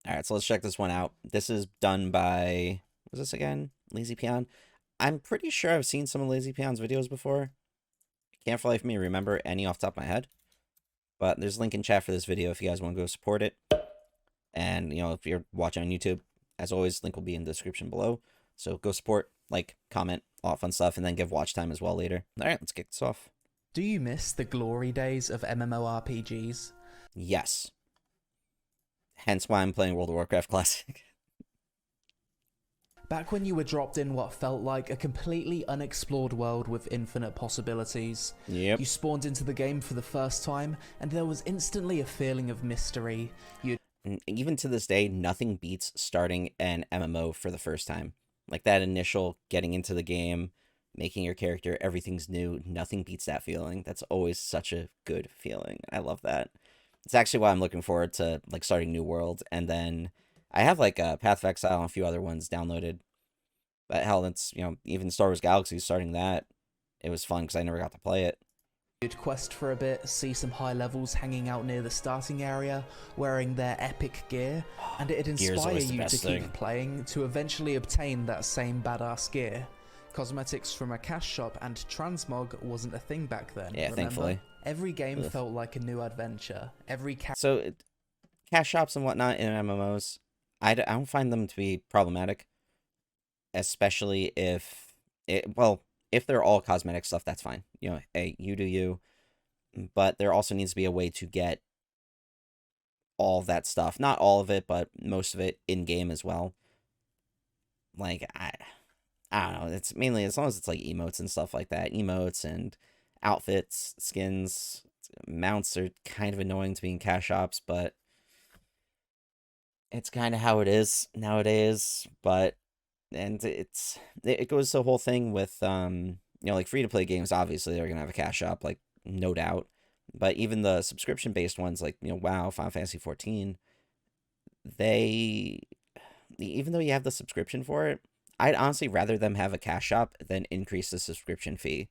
All right, so let's check this one out. This is done by, what was this again? Lazy Peon. I'm pretty sure I've seen some of Lazy Peon's videos before. I can't for life of me remember any off the top of my head. But there's a link in chat for this video if you guys want to go support it. And, if you're watching on YouTube, as always, link will be in the description below. So go support, like, comment, all that fun stuff, and then give watch time as well later. All right, let's kick this off. Do you miss the glory days of MMORPGs? Yes. Hence why I'm playing World of Warcraft Classic. Back when you were dropped in what felt like a completely unexplored world with infinite possibilities. Yep. You spawned into the game for the first time, and there was instantly a feeling of mystery. Even to this day, nothing beats starting an MMO for the first time. Like that initial getting into the game, making your character, everything's new. Nothing beats that feeling. That's always such a good feeling. I love that. It's actually why I'm looking forward to like starting New World. And then I have like Path of Exile and a few other ones downloaded. But hell, it's, even Star Wars Galaxy, starting that, it was fun because I never got to play it. You'd quest for a bit, see some high levels hanging out near the starting area, wearing their epic gear, and it'd inspire you to keep playing to eventually obtain that same badass gear. Cosmetics from a cash shop and transmog wasn't a thing back then. Yeah, remember? Thankfully. Every game felt like a new adventure. Cash shops and whatnot in MMOs, I don't find them to be problematic, especially if they're all cosmetic stuff, that's fine. Hey, you do you. But there also needs to be a way to get all of that stuff. Not all of it, but most of it in-game as well. Like, I don't know. It's mainly, as long as it's like emotes and stuff like that. Emotes and outfits, skins, mounts are kind of annoying to be in cash shops, but it's kind of how it is nowadays. And it goes to the whole thing with like free-to-play games. Obviously they're gonna have a cash shop, like, no doubt, but even the subscription-based ones, like, WoW, Final Fantasy 14, they, even though you have the subscription for it, I'd honestly rather them have a cash shop than increase the subscription fee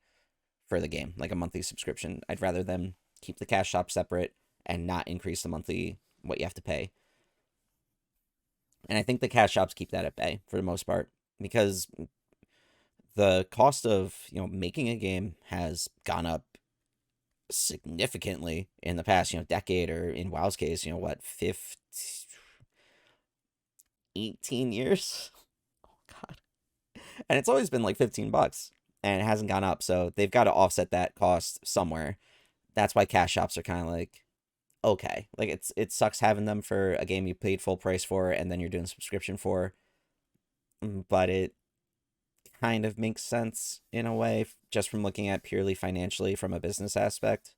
for the game, like a monthly subscription. I'd rather them keep the cash shop separate and not increase the monthly what you have to pay. And I think the cash shops keep that at bay for the most part, because the cost of, making a game has gone up significantly in the past, decade, or in WoW's case, 18 years? Oh, God. And it's always been like $15, and it hasn't gone up, so they've got to offset that cost somewhere. That's why cash shops are kind of like, okay, like it sucks having them for a game you paid full price for and then you're doing subscription for, but it kind of makes sense in a way, just from looking at purely financially from a business aspect.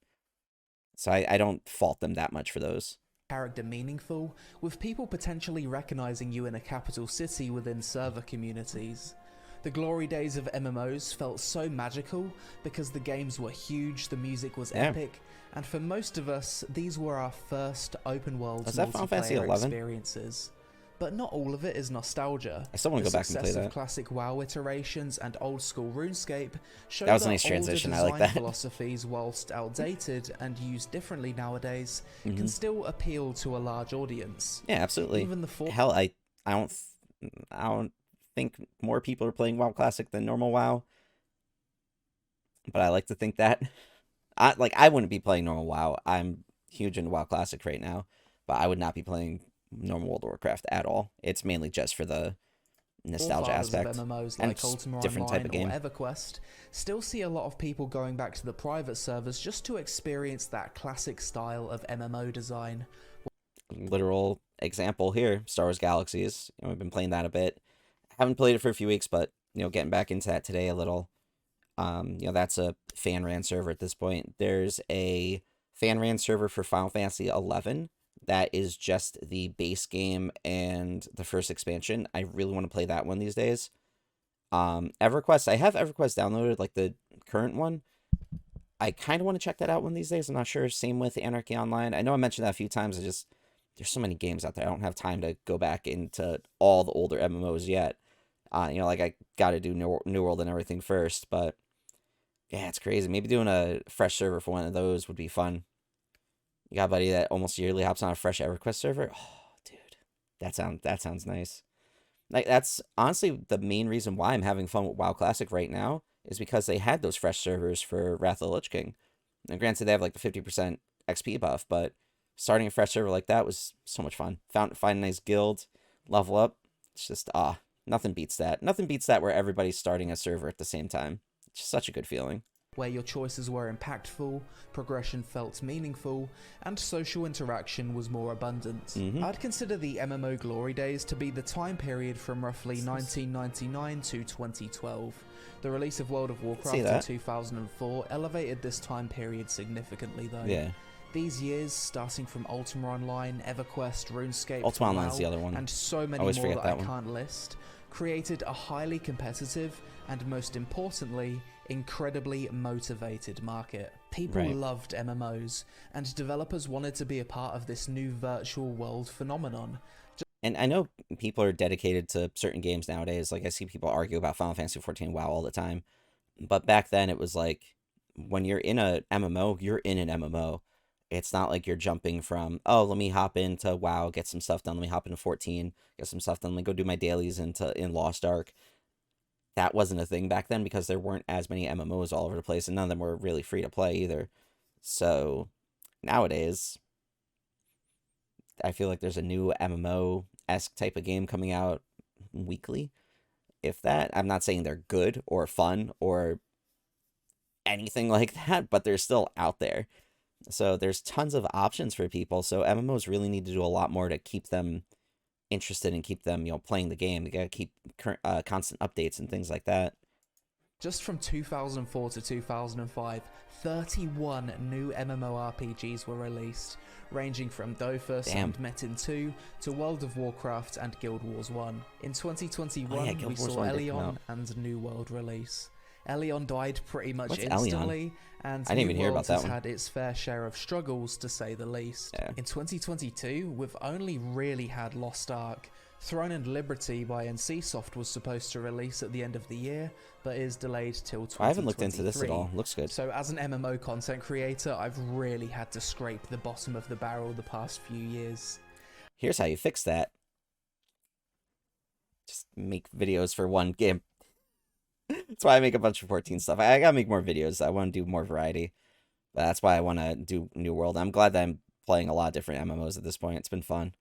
So I don't fault them that much for those. Character meaningful, with people potentially recognizing you in a capital city within server communities. The glory days of MMOs felt so magical because the games were huge, the music was epic, and for most of us, these were our first open world multiplayer experiences. But not all of it is nostalgia. I still want to go back and play that. The success of classic WoW iterations and old school RuneScape showed that was a nice transition. I like that. Philosophies, whilst outdated and used differently nowadays, can still appeal to a large audience. Yeah, absolutely. Even hell, I don't think more people are playing WoW Classic than normal WoW, but I like to think that. I wouldn't be playing normal WoW. I'm huge into WoW Classic right now, but I would not be playing normal World of Warcraft at all. It's mainly just for the nostalgia aspect. MMOs and like Ultima different type of game. Or EverQuest still see a lot of people going back to the private servers just to experience that classic style of MMO design. Literal example here, Star Wars Galaxies. I've been playing that a bit. Haven't played it for a few weeks, but getting back into that today a little. That's a fan ran server at this point. There's a fan ran server for Final Fantasy 11 that is just the base game and the first expansion. I really want to play that one these days. EverQuest, I have EverQuest downloaded, like the current one. I kind of want to check that out one of these days. I'm not sure. Same with Anarchy Online. I know I mentioned that a few times. There's so many games out there. I don't have time to go back into all the older MMOs yet. I got to do New World and everything first, but yeah, it's crazy. Maybe doing a fresh server for one of those would be fun. You got a buddy that almost yearly hops on a fresh EverQuest server? Oh, dude. That sounds nice. Like that's honestly the main reason why I'm having fun with WoW Classic right now is because they had those fresh servers for Wrath of the Lich King. Now, granted, they have like the 50% XP buff, but starting a fresh server like that was so much fun. Find a nice guild, level up. It's just nothing beats that. Nothing beats that where everybody's starting a server at the same time. It's just such a good feeling. Where your choices were impactful, progression felt meaningful, and social interaction was more abundant. Mm-hmm. I'd consider the MMO glory days to be the time period from roughly 1999 to 2012. The release of World of Warcraft in 2004 elevated this time period significantly though. Yeah. These years, starting from Ultima Online, EverQuest, RuneScape, Ultima Online's the other one. and so many Always more forget that I that one. can't list, created a highly competitive and, most importantly, incredibly motivated market. People Right. loved MMOs, and developers wanted to be a part of this new virtual world phenomenon. And I know people are dedicated to certain games nowadays. Like I see people argue about Final Fantasy 14 WoW all the time. But back then it was like when you're in a MMO, you're in an MMO. It's not like you're jumping from, oh, let me hop into WoW, get some stuff done. Let me hop into 14, get some stuff done. Let me go do my dailies in Lost Ark. That wasn't a thing back then because there weren't as many MMOs all over the place, and none of them were really free to play either. So nowadays, I feel like there's a new MMO-esque type of game coming out weekly. If that, I'm not saying they're good or fun or anything like that, but they're still out there. So there's tons of options for people. So MMOs really need to do a lot more to keep them interested and keep them, playing the game. They gotta keep constant updates and things like that. Just from 2004 to 2005, 31 new MMORPGs were released, ranging from Dofus and Metin 2 to World of Warcraft and Guild Wars 1. In 2021, we saw Elion and New World release. Elion died pretty much instantly, and I didn't even hear about that has one. had its fair share of struggles, to say the least. Yeah. In 2022, we've only really had Lost Ark. Throne and Liberty by NCSoft was supposed to release at the end of the year, but is delayed till 2023. I haven't looked into this at all. Looks good. So as an MMO content creator, I've really had to scrape the bottom of the barrel the past few years. Here's how you fix that. Just make videos for one game. That's why I make a bunch of 14 stuff. I gotta make more videos. I want to do more variety. But that's why I want to do New World. I'm glad that I'm playing a lot of different MMOs at this point. It's been fun.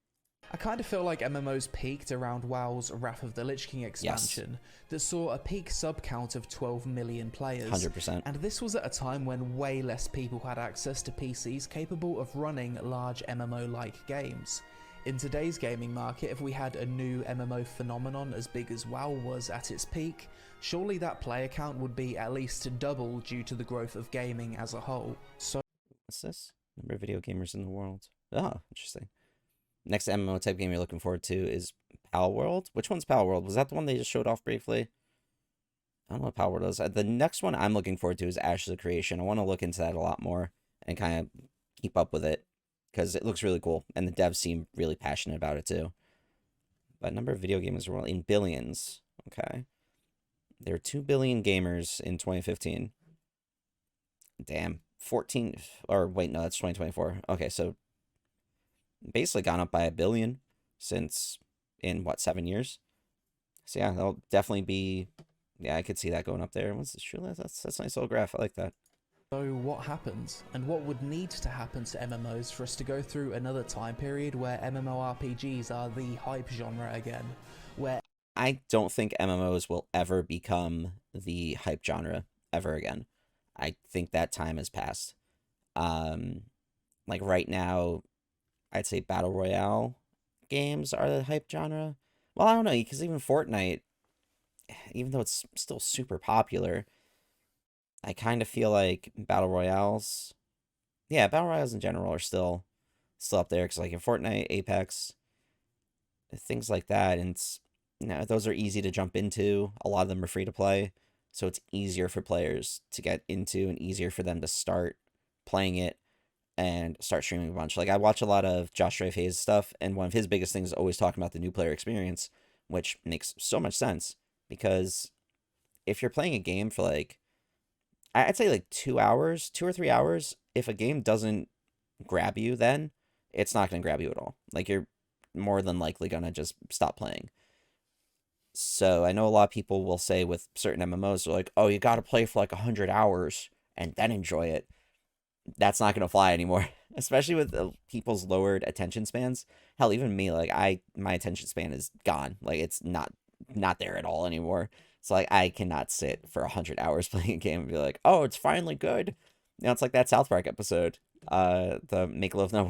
I kind of feel like MMOs peaked around WoW's Wrath of the Lich King expansion that saw a peak sub count of 12 million players. 100%. And this was at a time when way less people had access to PCs capable of running large MMO-like games. In today's gaming market, if we had a new MMO phenomenon as big as WoW was at its peak, surely that player count would be at least double due to the growth of gaming as a whole. So, what's this? Number of video gamers in the world. Oh, interesting. Next MMO type game you're looking forward to is Pal World. Which one's Pal World? Was that the one they just showed off briefly? I don't know what Pal World is. The next one I'm looking forward to is Ashes of Creation. I want to look into that a lot more and kind of keep up with it because it looks really cool and the devs seem really passionate about it too. But number of video gamers in the world in billions. Okay. There were 2 billion gamers in 2015. Damn. 14, or wait, no, that's 2024. Okay, so basically gone up by 1 billion since in 7 years. So yeah, that'll definitely be, yeah, I could see that going up there. What's this? Surely that's a nice little graph. I like that. So what happens, and what would need to happen to MMOs for us to go through another time period where MMORPGs are the hype genre again? Where I don't think MMOs will ever become the hype genre ever again. I think that time has passed. Like right now, I'd say Battle Royale games are the hype genre. Well, I don't know, because even Fortnite, even though it's still super popular, I kind of feel like Battle Royales in general are still up there, because like in Fortnite, Apex, things like that, and those are easy to jump into. A lot of them are free to play, so it's easier for players to get into and easier for them to start playing it and start streaming a bunch. Like I watch a lot of Josh Dreyfus stuff, and one of his biggest things is always talking about the new player experience, which makes so much sense because if you're playing a game for like, I'd say like 2 hours, 2 or 3 hours, if a game doesn't grab you, then it's not going to grab you at all. Like you're more than likely gonna just stop playing. So I know a lot of people will say with certain MMOs, they're like, oh, you got to play for like 100 hours and then enjoy it. That's not going to fly anymore, especially with people's lowered attention spans. Hell, even me, like my attention span is gone. Like it's not there at all anymore. So like I cannot sit for 100 hours playing a game and be like, oh, it's finally good. It's like that South Park episode, the Make Love Not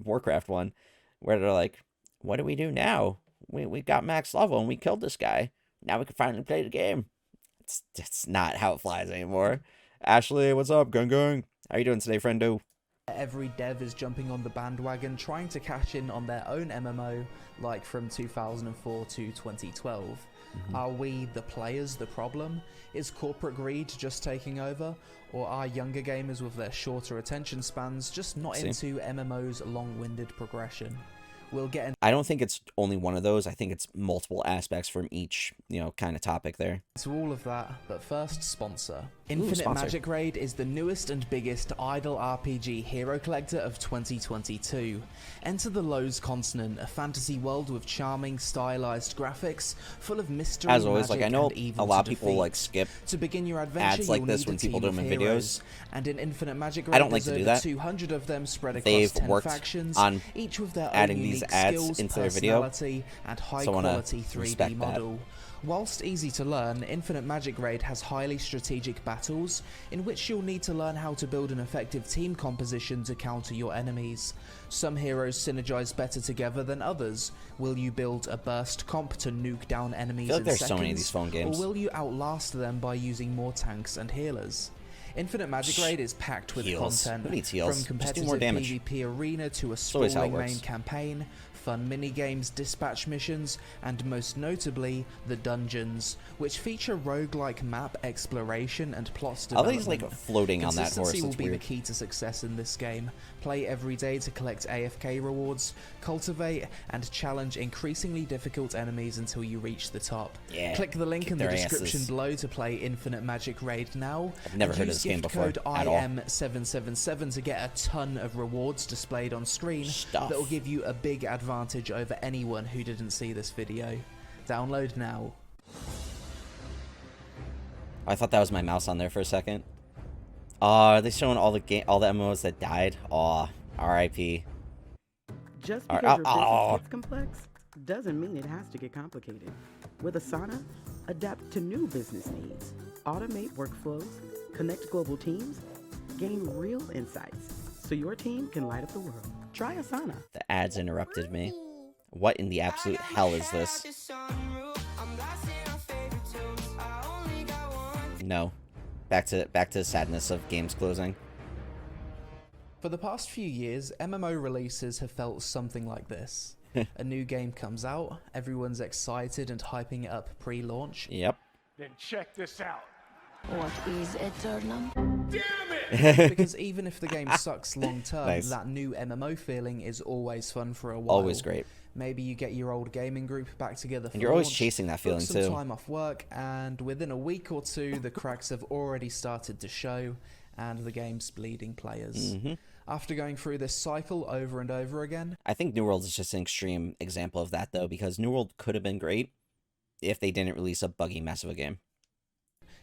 Warcraft one, where they're like, what do we do now? We got max level and we killed this guy. Now we can finally play the game. It's not how it flies anymore. Ashley, what's up, Gung? How you doing today, friendo? Every dev is jumping on the bandwagon trying to cash in on their own MMO, like from 2004 to 2012. Are we, the players, the problem? Is corporate greed just taking over? Or are younger gamers with their shorter attention spans just not into MMO's long-winded progression? We'll get I don't think it's only one of those. I think it's multiple aspects from each, kind of topic there. into all of that, but first, sponsor. Infinite sponsor. Magic Raid is the newest and biggest idle RPG hero collector of 2022. Enter the Lowe's continent, a fantasy world with charming, stylized graphics, full of mystery, As always, magic, like I know and evil a lot of to people defeat. like skip To begin your adventure, ads like you'll this need when a people team do them of in heroes. videos. And in Infinite Magic Raid, I don't like there's to do over that. 200 of them spread across They've 10 worked factions, on each with their adding own these unique ads skills, into their video, personality, and so I wanna high-quality 3D respect that. model. Whilst easy to learn, Infinite Magic Raid has highly strategic battles, in which you'll need to learn how to build an effective team composition to counter your enemies. Some heroes synergize better together than others. Will you build a burst comp to nuke down enemies I feel like in there's seconds, so many of these phone games. or will you outlast them by using more tanks and healers? Infinite Magic Raid is packed with Heals. content, Who needs heals? from Just do competitive more damage. PvP arena to a always how it sprawling works. main campaign, fun minigames, dispatch missions, and most notably, the dungeons, which feature roguelike map exploration and plot All development. these like floating on that horse. Consistency will It's be weird. the key to success in this game. Play every day to collect AFK rewards, cultivate and challenge increasingly difficult enemies until you reach the top. Yeah, Click the link kick in the their description asses. below to play Infinite Magic Raid now. I've never and heard of use this game gift before, code at all. IM777 to get a ton of rewards displayed on screen Stuff. that will give you a big advantage over anyone who didn't see this video. Download now. I thought that was my mouse on there for a second. Are they showing all the MMOs that died? Aw, R.I.P. Just All because right, your business oh. gets complex doesn't mean it has to get complicated. With Asana, adapt to new business needs, automate workflows, connect global teams, gain real insights so your team can light up the world. Try Asana. The ads interrupted me. What in the absolute hell is this? No. Back to the sadness of games closing. For the past few years, MMO releases have felt something like this. A new game comes out, everyone's excited and hyping it up pre-launch. Yep. Then check this out. What is Eternum? Because even if the game sucks long term, Nice. that new MMO feeling is always fun for a while. Always great. Maybe you get your old gaming group back together for And you're always launch, chasing that book feeling some too. time off work, and within a week or two, the cracks have already started to show, and the game's bleeding players. After going through this cycle over and over again, I think New World is just an extreme example of that, though, because New World could have been great if they didn't release a buggy mess of a game.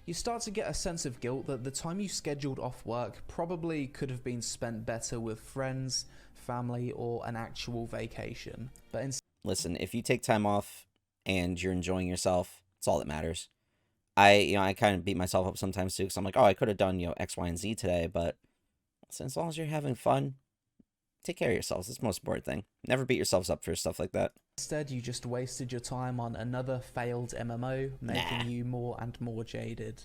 you start to get a sense of guilt that the time you scheduled off work probably could have been spent better with friends, family, or an actual vacation. But instead, Listen, if you take time off and you're enjoying yourself, it's all that matters. I kind of beat myself up sometimes too, because I'm like, oh, I could have done, X, Y, and Z today, but listen, as long as you're having fun, take care of yourselves. It's the most important thing. Never beat yourselves up for stuff like that. you just wasted your time on another failed MMO, making you more and more jaded.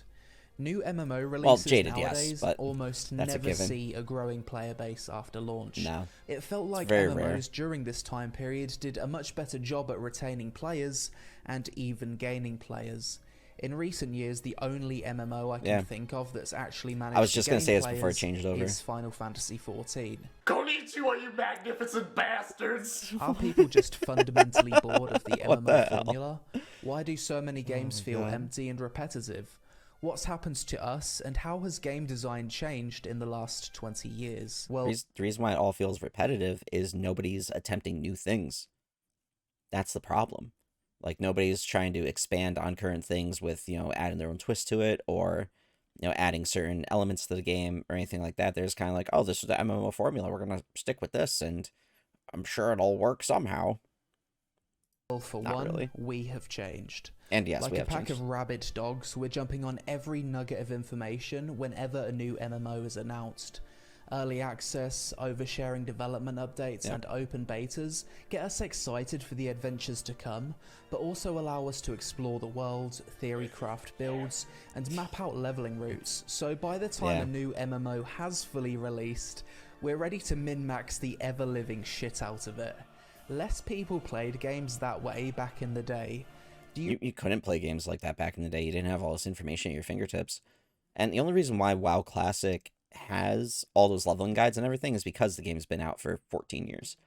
New MMO releases jaded, yes, nowadays but almost that's a never given. see a growing player base after launch. No. It felt like very MMOs rare. during this time period did a much better job at retaining players and even gaining players. In recent years, the only MMO I can think of that's actually managed I was just to gonna gain say this before it players changed over. is Final Fantasy XIV. Konnichiwa, you magnificent bastards! Are people just fundamentally bored of the What the MMO hell? formula? Why do so many games feel empty and repetitive? What's happened to us, and how has game design changed in the last 20 years? Well, The reason why it all feels repetitive is nobody's attempting new things. that's the problem. Like, nobody's trying to expand on current things with, adding their own twist to it, or, adding certain elements to the game or anything like that. They're just kind of like, oh, this is the MMO formula. We're going to stick with this, and I'm sure it'll work somehow. Well, for Not one, really. we have changed. And yes, Like we a have pack changed. of rabid dogs, we're jumping on every nugget of information whenever a new MMO is announced. Early access, oversharing development updates, Yep. and open betas get us excited for the adventures to come, but also allow us to explore the world, theory craft builds, and map out leveling routes. So by the time Yeah. a new MMO has fully released, we're ready to min-max the ever-living shit out of it. Less people played games that way back in the day. You couldn't play games like that back in the day. You didn't have all this information at your fingertips. And the only reason why WoW Classic has all those leveling guides and everything is because the game's been out for 14 years.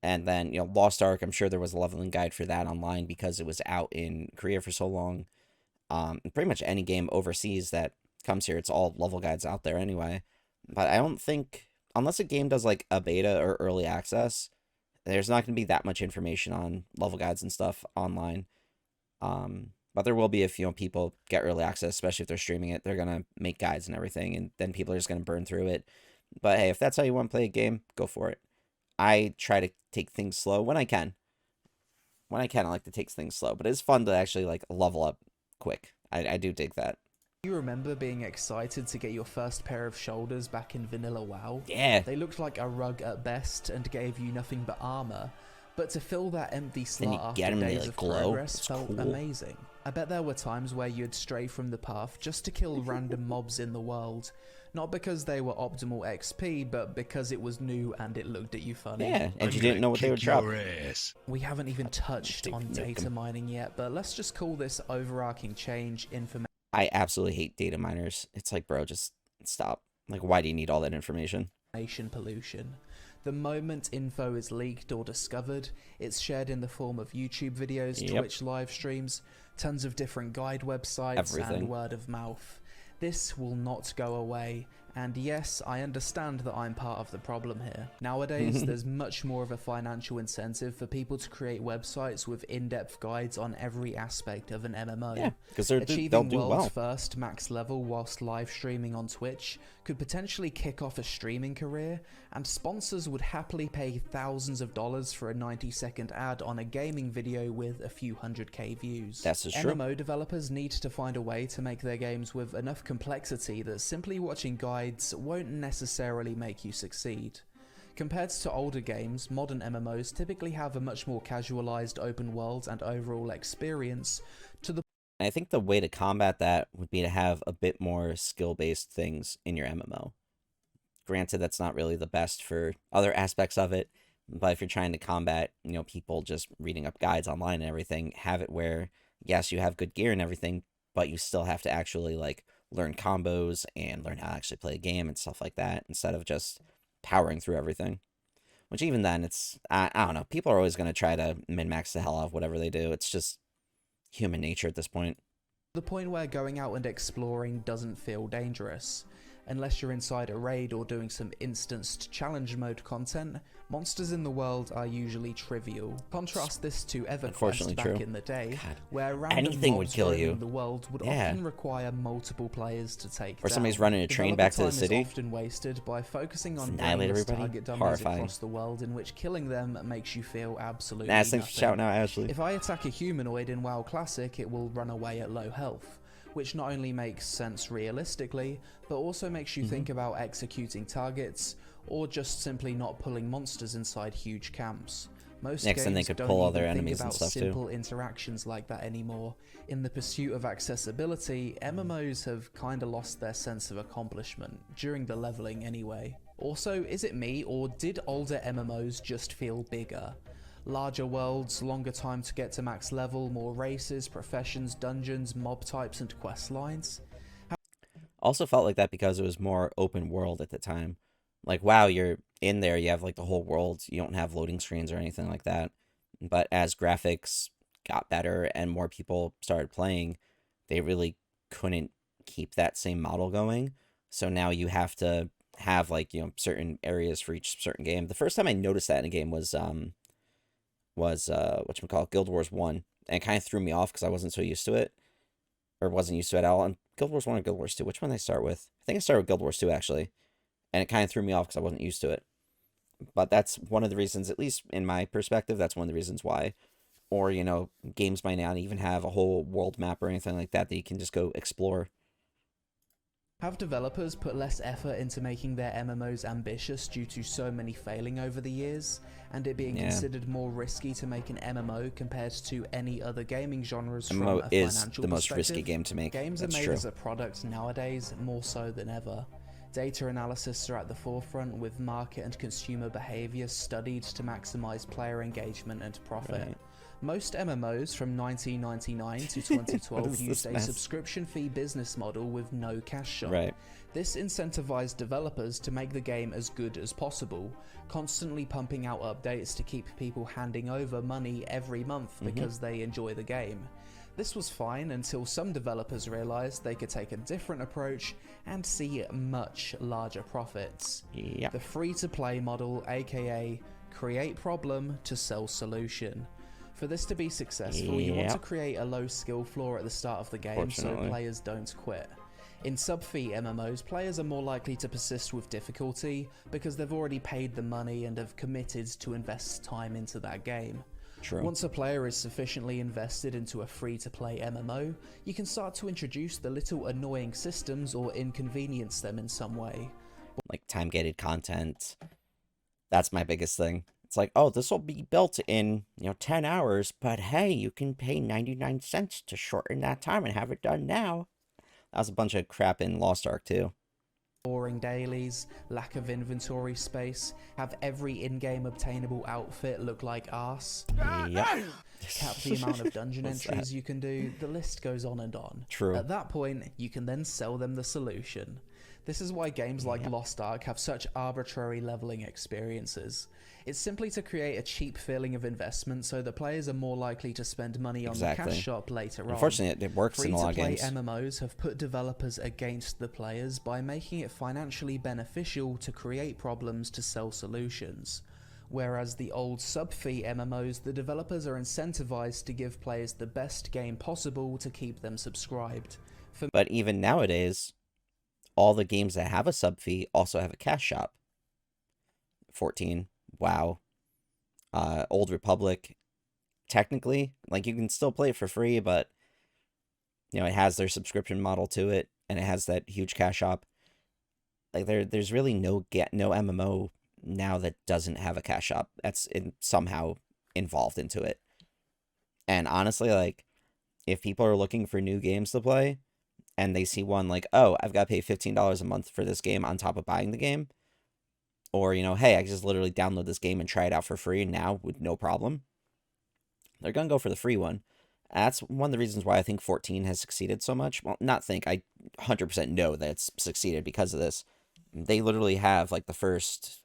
And then, Lost Ark, I'm sure there was a leveling guide for that online because it was out in Korea for so long. Pretty much any game overseas that comes here, it's all level guides out there anyway. But I don't think, unless a game does like a beta or early access, there's not going to be that much information on level guides and stuff online. But there will be if, people get early access, especially if they're streaming it, they're going to make guides and everything, and then people are just going to burn through it. But hey, if that's how you want to play a game, go for it. I try to take things slow when I can. When I can, I like to take things slow, but it's fun to actually like level up quick. I do dig that. You remember being excited to get your first pair of shoulders back in vanilla WoW? Yeah. They looked like a rug at best and gave you nothing but armor, but to fill that empty Then slot you get after 'em and they, days like, of glow. progress It's felt cool. amazing. I bet there were times where you'd stray from the path just to kill random mobs in the world, not because they were optimal XP, but because it was new and it looked at you funny. Yeah, and you didn't know what they would drop. We haven't even touched on Nuke data 'em. mining yet, but let's just call this overarching change information I absolutely hate data miners. It's like, bro, just stop. Like, why do you need all that information? pollution. The moment info is leaked or discovered, it's shared in the form of YouTube videos, Yep. Twitch live streams, tons of different guide websites, Everything. and word of mouth. This will not go away, and yes, I understand that I'm part of the problem here. Nowadays, there's much more of a financial incentive for people to create websites with in-depth guides on every aspect of an MMO. Yeah, because they'll Achieving do world's well. first max level whilst live streaming on Twitch could potentially kick off a streaming career, and sponsors would happily pay thousands of dollars for a 90-second ad on a gaming video with a few 100k views. That's just true. MMO developers need to find a way to make their games with enough complexity that simply watching guides won't necessarily make you succeed. Compared to older games, modern MMOs typically have a much more casualized open world and overall experience, to the I think the way to combat that would be to have a bit more skill-based things in your MMO. Granted, that's not really the best for other aspects of it, but if you're trying to combat, people just reading up guides online and everything, have it where, yes, you have good gear and everything, but you still have to actually, like, learn combos and learn how to actually play a game and stuff like that, instead of just powering through everything. Which even then, I don't know, people are always going to try to min-max the hell out of whatever they do. It's just human nature at this point. the point where going out and exploring doesn't feel dangerous. Unless you're inside a raid or doing some instanced challenge mode content, monsters in the world are usually trivial. Contrast this to Unfortunately EverQuest back true. in the day, God, where random anything would mobs kill roaming you. the world would Yeah. often require multiple players to take Or down. somebody's running a train back to the Developer time city. is often wasted by focusing on Annihilate brainless everybody. target dummies Horrifying. across the world, in which killing them makes you feel absolutely Nah, thanks for nothing. shouting out, Ashley. If I attack a humanoid in WoW Classic, it will run away at low health, which not only makes sense realistically, but also makes you think about executing targets, or just simply not pulling monsters inside huge camps. Most Next thing they games could don't pull all even their think enemies and about stuff, too. simple interactions like that anymore. In the pursuit of accessibility, MMOs have kinda lost their sense of accomplishment, during the leveling anyway. Also, is it me, or did older MMOs just feel bigger? Larger worlds, longer time to get to max level, more races, professions, dungeons, mob types, and quest lines? Also felt like that because it was more open world at the time. Like, wow, you're in there, you have like the whole world, you don't have loading screens or anything like that. But as graphics got better and more people started playing, they really couldn't keep that same model going. So now you have to have like, certain areas for each certain game. The first time I noticed that in a game was was whatchamacallit, Guild Wars 1. And it kind of threw me off because I wasn't so used to it. Or wasn't used to it at all. And Guild Wars 1 or Guild Wars 2? Which one did I start with? I think I started with Guild Wars 2, actually. And it kind of threw me off because I wasn't used to it. But that's one of the reasons, at least in my perspective, that's one of the reasons why. Or, games might not even have a whole world map or anything like that you can just go explore. Have developers put less effort into making their MMOs ambitious due to so many failing over the years, and it being considered more risky to make an MMO compared to any other gaming genres from MMO a is financial the most perspective? risky game to make. Games That's are made true. as a product nowadays more so than ever. Data analysis are at the forefront, with market and consumer behavior studied to maximize player engagement and profit. Right. Most MMOs from 1999 to 2012 used a mess? subscription fee business model with no cash shop. Right. This incentivized developers to make the game as good as possible, constantly pumping out updates to keep people handing over money every month because they enjoy the game. This was fine until some developers realized they could take a different approach and see much larger profits. Yeah. The free-to-play model, aka create problem to sell solution. For this to be successful, you want to create a low skill floor at the start of the game so players don't quit. In sub-fee MMOs, players are more likely to persist with difficulty because they've already paid the money and have committed to invest time into that game. True. Once a player is sufficiently invested into a free-to-play MMO, you can start to introduce the little annoying systems or inconvenience them in some way. Like time-gated content. That's my biggest thing. It's like, oh, this will be built in, 10 hours, but hey, you can pay 99 cents to shorten that time and have it done now. That was a bunch of crap in Lost Ark, too. Boring dailies, lack of inventory space, have every in-game obtainable outfit look like arse, Yep. cap the amount of dungeon entries you can do, the list goes on and on. True. At that point, you can then sell them the solution. This is why games like Lost Ark have such arbitrary leveling experiences. It's simply to create a cheap feeling of investment so that players are more likely to spend money on the cash shop later on. Unfortunately, it works in a lot of games. Free-to-play MMOs have put developers against the players by making it financially beneficial to create problems to sell solutions. Whereas the old sub-fee MMOs, the developers are incentivized to give players the best game possible to keep them subscribed. But even nowadays, all the games that have a sub fee also have a cash shop. 14, WoW, Old Republic. Technically, like, you can still play it for free, but it has their subscription model to it, and it has that huge cash shop. Like, there's really no MMO now that doesn't have a cash shop that's somehow involved into it. And honestly, like, if people are looking for new games to play, and they see one like, oh, I've got to pay $15 a month for this game on top of buying the game. Or, hey, I can just literally download this game and try it out for free now with no problem. They're going to go for the free one. That's one of the reasons why I think 14 has succeeded so much. Well, not think, I 100% know that it's succeeded because of this. They literally have, like, the first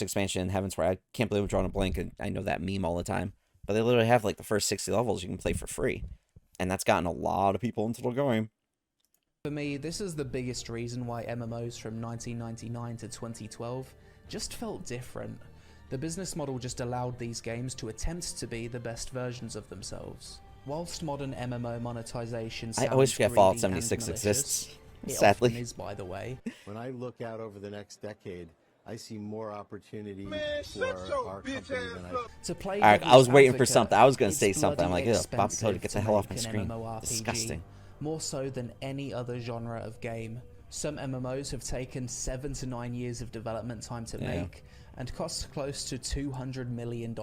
expansion in Heaven's Where I can't believe I'm drawing a blank, and I know that meme all the time. But they literally have, like, the first 60 levels you can play for free. And that's gotten a lot of people into the game. For me, this is the biggest reason why MMOs from 1999 to 2012 just felt different. The business model just allowed these games to attempt to be the best versions of themselves. Whilst modern MMO monetization sounds I always forget greedy Fallout and 76 malicious, exists, it sadly. often is, by the way. When I look out over the next decade, I see more opportunity for our company than I... To play Alright, I was devil's waiting for advocate, something. I was going to it's say something. I'm bloody like, ugh, Bobby Cody, expensive get to the hell off my make an screen. MMORPG, Disgusting. more so than any other genre of game. Some MMOs have taken 7 to 9 years of development time to make and cost close to $200 million.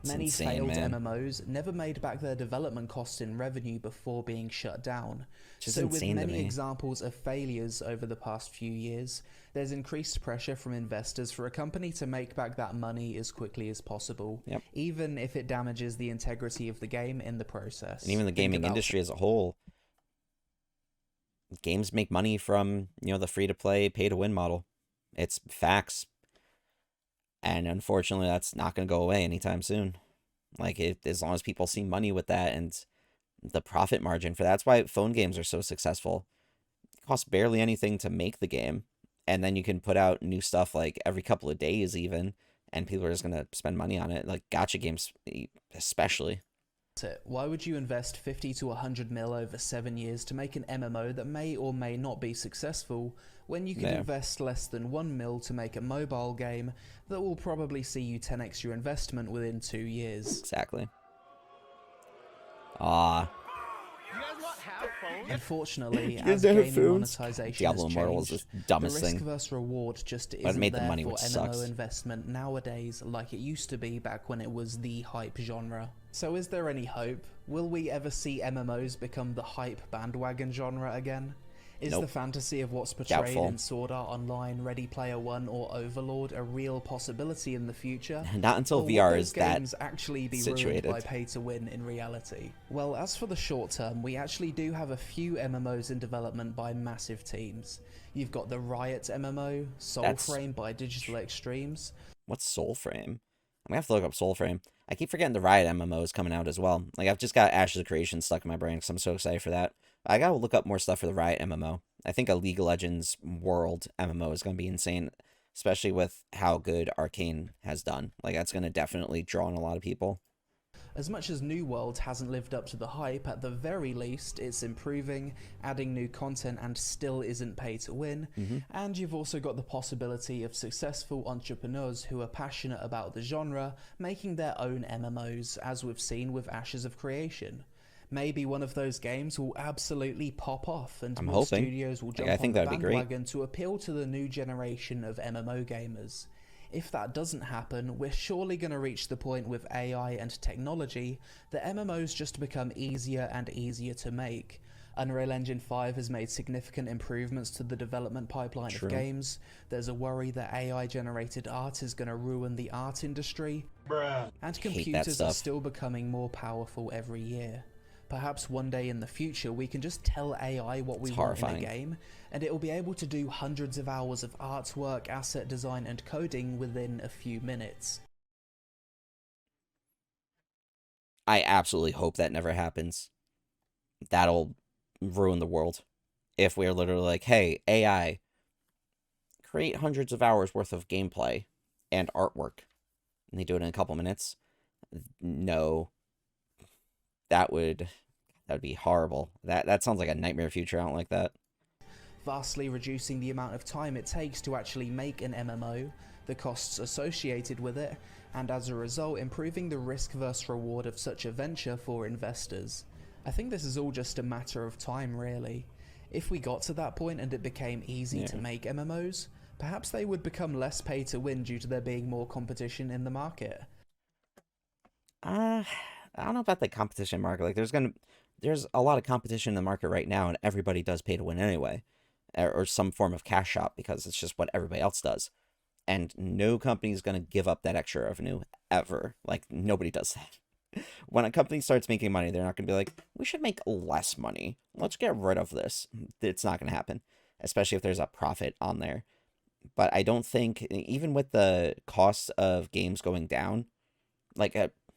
Many insane, failed man. MMOs never made back their development costs in revenue before being shut down. Just So with insane to many me. examples of failures over the past few years, there's increased pressure from investors for a company to make back that money as quickly as possible, even if it damages the integrity of the game in the process. And even the gaming industry as a whole. Games make money from, the free-to-play, pay-to-win model. It's facts. And unfortunately, that's not going to go away anytime soon. Like, as long as people see money with that and the profit margin for that's why phone games are so successful. It costs barely anything to make the game. And then you can put out new stuff like every couple of days even. and people are just gonna spend money on it, like gacha games especially. Why would you invest 50 to 100 mil over 7 years to make an MMO that may or may not be successful, when you can invest less than 1 mil to make a mobile game that will probably see you 10x your investment within 2 years? Exactly. Ah. Unfortunately, You as guys have gaming phones? monetization Diablo has Immortal is changed, the the dumbest risk thing. versus reward just But it isn't made the there money, for which MMO sucks. investment nowadays like it used to be back when it was the hype genre. So is there any hope? Will we ever see MMOs become the hype bandwagon genre again? Is Nope. the fantasy of what's portrayed Doubtful. in Sword Art Online, Ready Player One, or Overlord a real possibility in the future? Not until Or will VR those is that games actually be situated. ruined by pay to win in reality? Well, as for the short term, we actually do have a few MMOs in development by massive teams. You've got the Riot MMO, Soulframe by Digital Extremes. What's Soulframe? I'm gonna have to look up Soulframe. I keep forgetting the Riot MMO is coming out as well. Like, I've just got Ashes of Creation stuck in my brain because I'm so excited for that. I gotta look up more stuff for the Riot MMO. I think a League of Legends World MMO is gonna be insane, especially with how good Arcane has done. Like, that's gonna definitely draw in a lot of people. As much as New World hasn't lived up to the hype, at the very least it's improving, adding new content, and still isn't pay to win. And you've also got the possibility of successful entrepreneurs who are passionate about the genre making their own MMOs, as we've seen with Ashes of Creation. Maybe one of those games will absolutely pop off and I'm more hoping. studios will Like, jump I on think the that'd be great. bandwagon to appeal to the new generation of MMO gamers. If that doesn't happen, we're surely going to reach the point with AI and technology that MMOs just become easier and easier to make. Unreal Engine 5 has made significant improvements to the development pipeline True. of games. There's a worry that AI-generated art is going to ruin the art industry. And hate that computers are stuff. still becoming more powerful every year. Perhaps one day in the future we can just tell AI what we It's want in a horrifying. game, and it will be able to do hundreds of hours of artwork, asset design, and coding within a few minutes. I absolutely hope that never happens. That'll ruin the world. If we're literally like, hey, AI, create hundreds of hours worth of gameplay and artwork, and they do it in a couple minutes. No. That would be horrible. That sounds like a nightmare future. I don't like that. Vastly reducing the amount of time it takes to actually make an MMO, the costs associated with it, and as a result improving the risk versus reward of such a venture for investors. I think this is all just a matter of time, really. If we got to that point and it became easy to make MMOs, perhaps they would become less pay to win due to there being more competition in the market. I don't know about the competition market. Like, there's a lot of competition in the market right now, and everybody does pay to win anyway, or some form of cash shop, because it's just what everybody else does. And no company is going to give up that extra revenue ever. Like, nobody does that. When a company starts making money, they're not going to be like, we should make less money. Let's get rid of this. It's not going to happen, especially if there's a profit on there. But I don't think, even with the cost of games going down, like,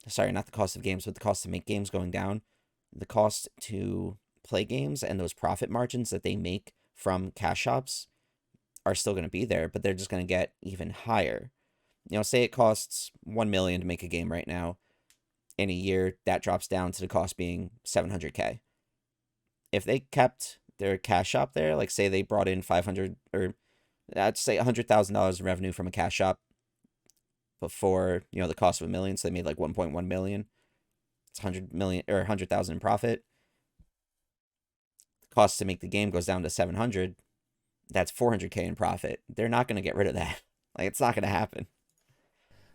sorry, not the cost of games, but the cost to make games going down, the cost to play games and those profit margins that they make from cash shops are still going to be there, but they're just going to get even higher. You know, say it costs 1 million to make a game right now. In a year, that drops down to the cost being 700K. If they kept their cash shop there, like say they brought in 500 or I'd say $100,000 in revenue from a cash shop before, you know, the cost of $1 million, so they made like 1.1 million. It's 100 million or 100,000 in profit. The cost to make the game goes down to 700. That's 400K in profit. They're not going to get rid of that. Like, it's not going to happen.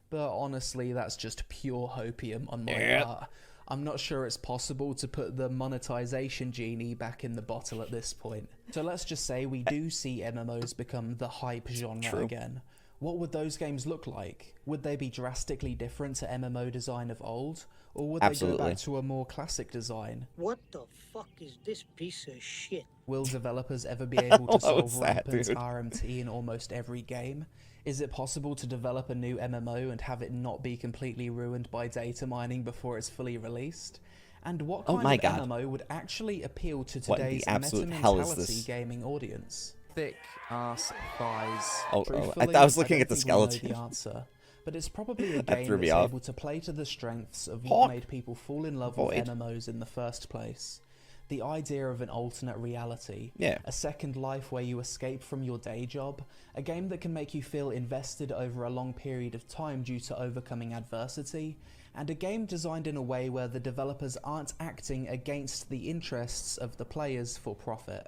But honestly, that's just pure hopium on my part. I'm not sure it's possible to put the monetization genie back in the bottle at this point. So let's just say we do see MMOs become the hype genre again. What would those games look like? Would they be drastically different to MMO design of old? Or would they go back to a more classic design? What the fuck is this piece of shit? Will developers ever be able to solve that, rampant dude? RMT in almost every game? Is it possible to develop a new MMO and have it not be completely ruined by data mining before it's fully released? And what kind of MMO would actually appeal to today's meta-mentality gaming audience? Thick ass thighs. I was looking at the skeleton. The answer. but it's probably a That game threw me that's off. able to play to the strengths of Hawk. what made people fall in love with Void. MMOs in the first place. The idea of an alternate reality, Yeah. a second life where you escape from your day job, a game that can make you feel invested over a long period of time due to overcoming adversity, and a game designed in a way where the developers aren't acting against the interests of the players for profit.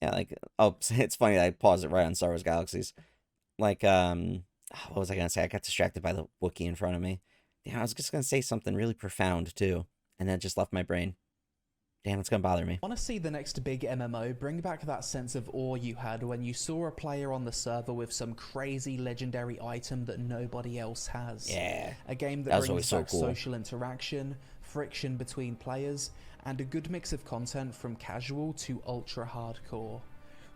Yeah, like, oh, it's funny that I paused it right on Star Wars Galaxies. Like, what was I gonna say? I got distracted by the Wookiee in front of me. Yeah, I was just gonna say something really profound too, and then it just left my brain. Damn, it's gonna bother me. I want to see the next big MMO bring back that sense of awe you had when you saw a player on the server with some crazy legendary item that nobody else has. Yeah, A game that that was always brings so back cool. social interaction, friction between players, and a good mix of content from casual to ultra hardcore.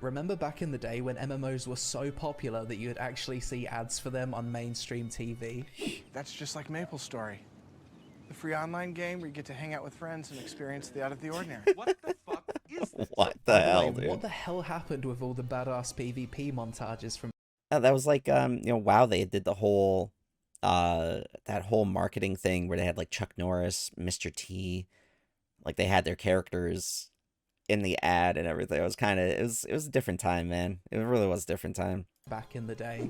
Remember back in the day when MMOs were so popular that you'd actually see ads for them on mainstream TV? That's just like MapleStory. The free online game where you get to hang out with friends and experience the out of the ordinary. What the fuck is this? What the By the hell, way, dude? what the hell happened with all the badass PvP montages from That was like, WoW. They did the whole, that whole marketing thing where they had like Chuck Norris, Mr. T, like they had their characters in the ad and everything. It was kind of, it was a different time, man. It really was a different time. back in the day?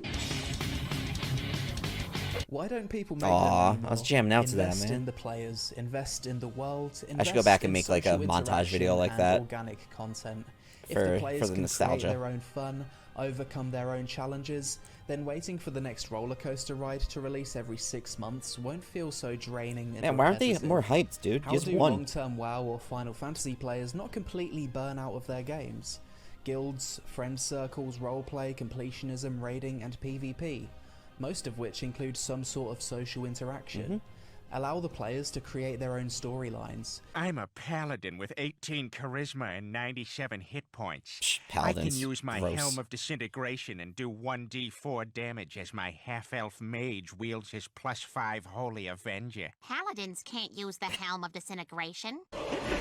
Why don't people make Aw, them I was anymore? jamming out to that, Invest man. in the players, invest in the world. I should go back and invest make, like, in a social montage video interaction like and that organic content. If for the players the can nostalgia. create their own fun, overcome their own challenges, then waiting for the next roller coaster ride to release every 6 months won't feel so draining and Man, why aren't they repetitive. more hyped, dude? How Just do one. long-term WoW or Final Fantasy players not completely burn out of their games? Guilds, friend circles, roleplay, completionism, raiding, and PvP, most of which include some sort of social interaction. Allow the players to create their own storylines. I'm a paladin with 18 charisma and 97 hit points. Psh, I can paladins. use my Gross. Helm of Disintegration and do 1d4 damage as my half-elf mage wields his +5 Holy Avenger. Paladins can't use the Helm of Disintegration.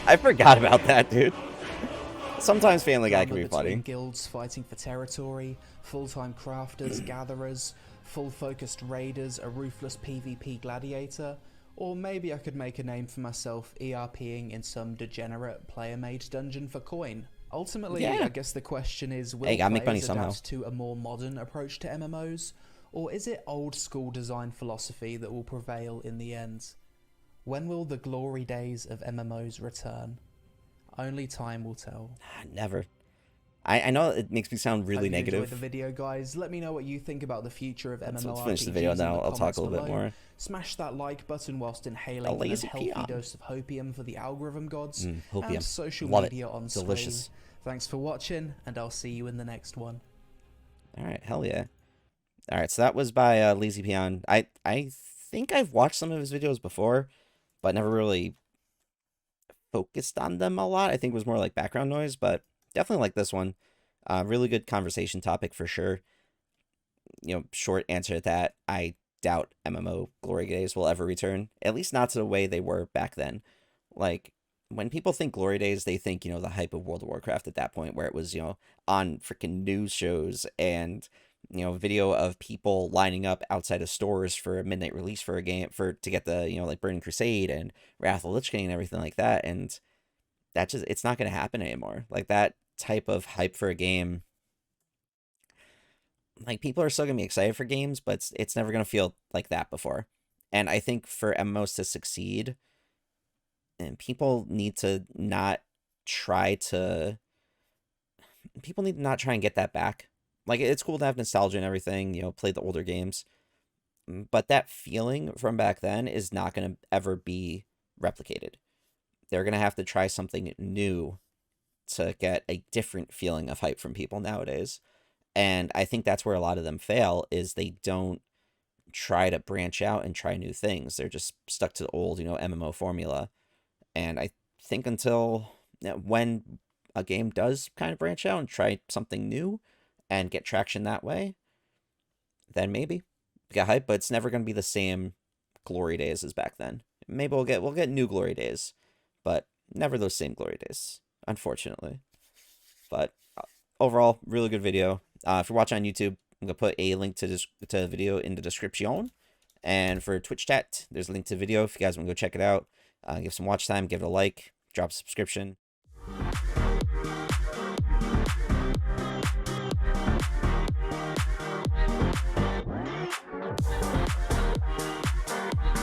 I forgot about that, dude. Sometimes Family Guy Drama can be between funny. guilds fighting for territory, full-time crafters, gatherers, full-focused raiders, a ruthless PvP gladiator, or maybe I could make a name for myself ERPing in some degenerate player-made dungeon for coin. Ultimately, Yeah. I guess the question is, will Hey, gotta make money players somehow. adapt to a more modern approach to MMOs, or is it old-school design philosophy that will prevail in the end? When will the glory days of MMOs return? Only time will tell. Never. I know it makes me sound really Hope you enjoyed negative. the video, guys. Let me know what you think about the future of MMORPGs. Let's finish the video, and then in the I'll talk comments a little bit below. more. Smash that like button whilst inhaling a lazy healthy peon. dose of hopium for the algorithm gods, hopium. and social Love it. media on Delicious. screen. Thanks for watching, and I'll see you in the next one. All right, hell yeah. All right, so that was by Lazy Peon. I think I've watched some of his videos before, but never really focused on them a lot. I think it was more like background noise, but definitely like this one. Really good conversation topic for sure. Short answer to that, I doubt MMO glory days will ever return. At least not to the way they were back then. Like, when people think glory days, they think, the hype of World of Warcraft at that point, where it was, on freaking news shows and, video of people lining up outside of stores for a midnight release for a game to get the, like Burning Crusade and Wrath of the Lich King and everything like that. And it's not going to happen anymore. Like, that type of hype for a game, like, people are still going to be excited for games, but it's never going to feel like that before. And I think for MMOs to succeed, and people need to not try and get that back. Like, it's cool to have nostalgia and everything, play the older games, but that feeling from back then is not going to ever be replicated. They're going to have to try something new to get a different feeling of hype from people nowadays. And I think that's where a lot of them fail, is they don't try to branch out and try new things. They're just stuck to the old, MMO formula. And I think until when a game does kind of branch out and try something new and get traction that way, then maybe get hype, but it's never going to be the same glory days as back then. Maybe we'll get new glory days, but never those same glory days, unfortunately. But overall, really good video. If you're watching on YouTube, I'm going to put a link to the video in the description. And for Twitch chat, there's a link to the video if you guys want to go check it out. Give some watch time, give it a like, drop a subscription.